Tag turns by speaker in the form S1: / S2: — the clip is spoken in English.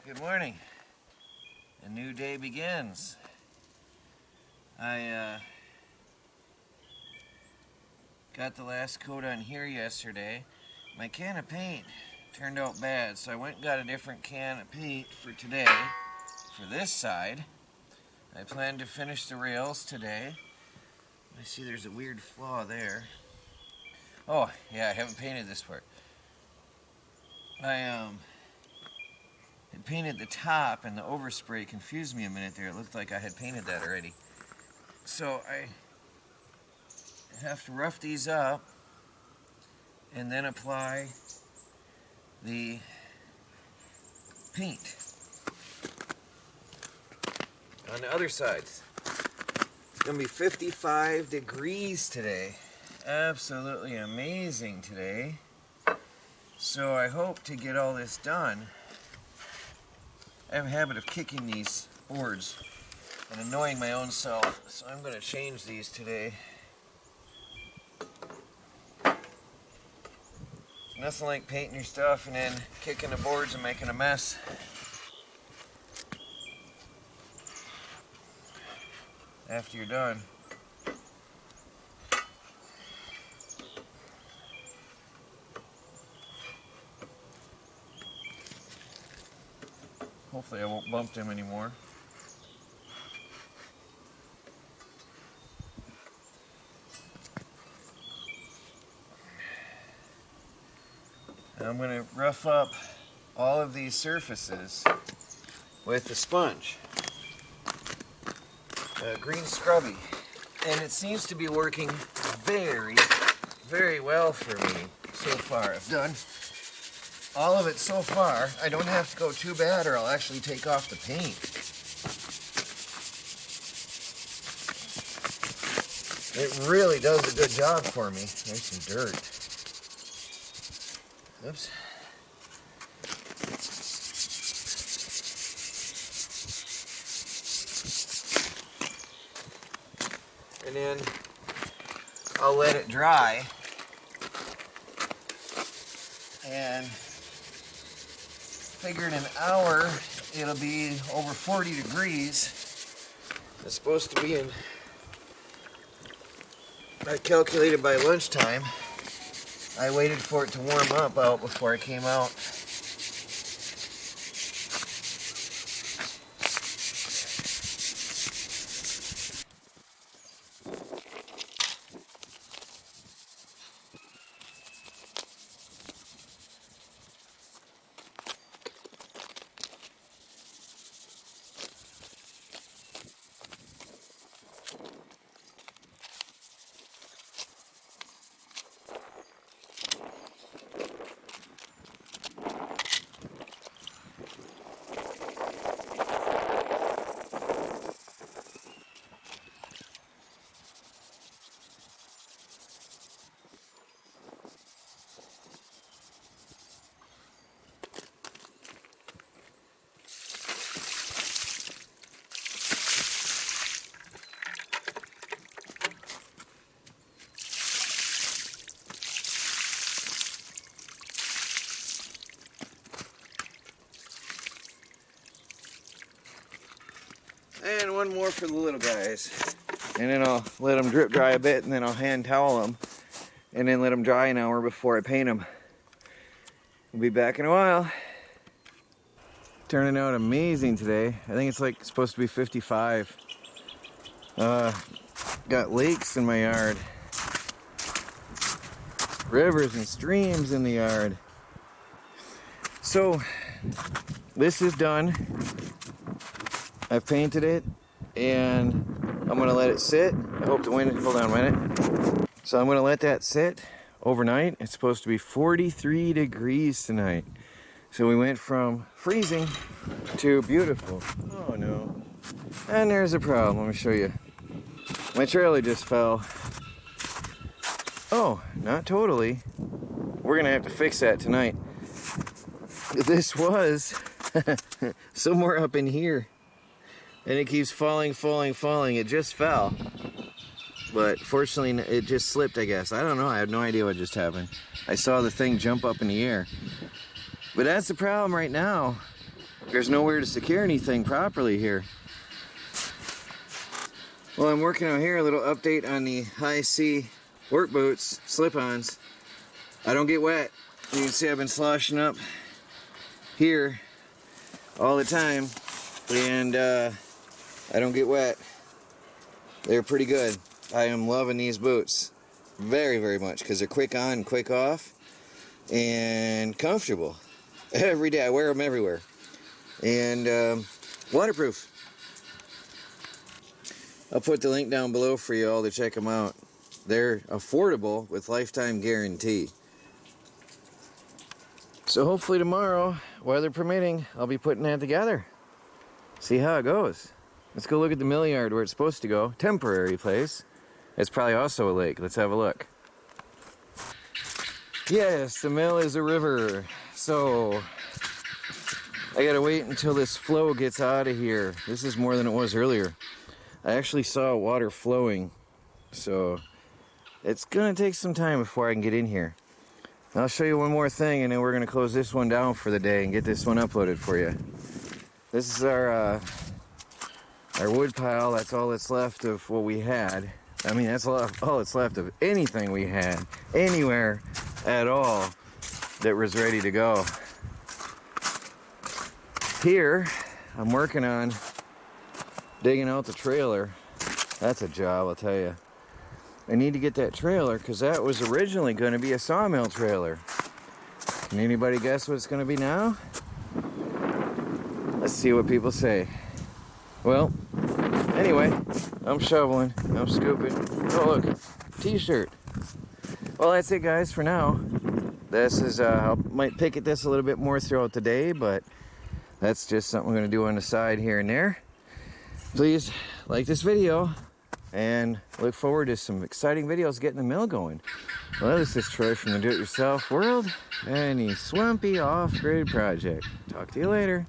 S1: Good morning. A new day begins. I got the last coat on here yesterday. My can of paint turned out bad, so I went and got a different can of paint for today for this side. I plan to finish the rails today. I see there's a weird flaw there. Oh, yeah, I haven't painted this part. I had painted the top, and the overspray confused me a minute there. It looked like I had painted that already. So I have to rough these up and then apply the paint on the other side. It's gonna be 55 degrees today. Absolutely amazing today. So I hope to get all this done. I have a habit of kicking these boards and annoying my own self, so I'm going to change these today. Nothing like painting your stuff and then kicking the boards and making a mess. After you're done. Hopefully I won't bump them anymore. I'm going to rough up all of these surfaces with the sponge. Green Scrubby. And it seems to be working very, very well for me so far. I've done all of it so far. I don't have to go too bad or I'll actually take off the paint. It really does a good job for me. There's some dirt. Oops. And then I'll let it dry. And figure in an hour it'll be over 40 degrees. It's supposed to be in, I calculated by lunchtime. I waited for it to warm up out before I came out. And one more for the little guys. And then I'll let them drip dry a bit and then I'll hand towel them. And then let them dry an hour before I paint them. We'll be back in a while. Turning out amazing today. I think it's like supposed to be 55. Got lakes in my yard. Rivers and streams in the yard. So, this is done. I've painted it and I'm gonna let it sit. I hope the wind, hold on a minute. So I'm gonna let that sit overnight. It's supposed to be 43 degrees tonight. So we went from freezing to beautiful. Oh no. And there's a problem, let me show you. My trailer just fell. Oh, not totally. We're gonna have to fix that tonight. This was somewhere up in here. And it keeps falling, falling, falling. It just fell. But fortunately, it just slipped, I guess. I don't know. I have no idea what just happened. I saw the thing jump up in the air. But that's the problem right now. there's nowhere to secure anything properly here. Well, I'm working on here, a little update on the high C work boots, slip-ons. I don't get wet. You can see I've been sloshing up here all the time, and I don't get wet. They're pretty good. I am loving these boots very, very much because they're quick on and quick off and comfortable. Every day I wear them everywhere, and waterproof. I'll put the link down below for you all to check them out. They're affordable with lifetime guarantee. So hopefully tomorrow, weather permitting, I'll be putting that together. See how it goes. Let's go look at the mill yard where it's supposed to go. Temporary place. It's probably also a lake. Let's have a look. Yes, the mill is a river. So I gotta wait until this flow gets out of here. This is more than it was earlier. I actually saw water flowing, so it's gonna take some time before I can get in here. I'll show you one more thing, and then we're gonna close this one down for the day and get this one uploaded for you. This is our wood pile. That's all that's left of what we had. I mean, that's all that's left of anything we had, anywhere at all that was ready to go. Here, I'm working on digging out the trailer. That's a job, I'll tell you. I need to get that trailer because that was originally going to be a sawmill trailer. Can anybody guess what it's going to be now? Let's see what people say. Well, anyway, I'm shoveling, I'm scooping. Oh look, t-shirt. Well, that's it guys for now. This is, I might pick at this a little bit more throughout the day, but that's just something we're going to do on the side here and there. Please like this video and look forward to some exciting videos getting the mill going. Well, this is Troy from the Do-It-Yourself World and the Swampy Off-Grid Project. Talk to you later.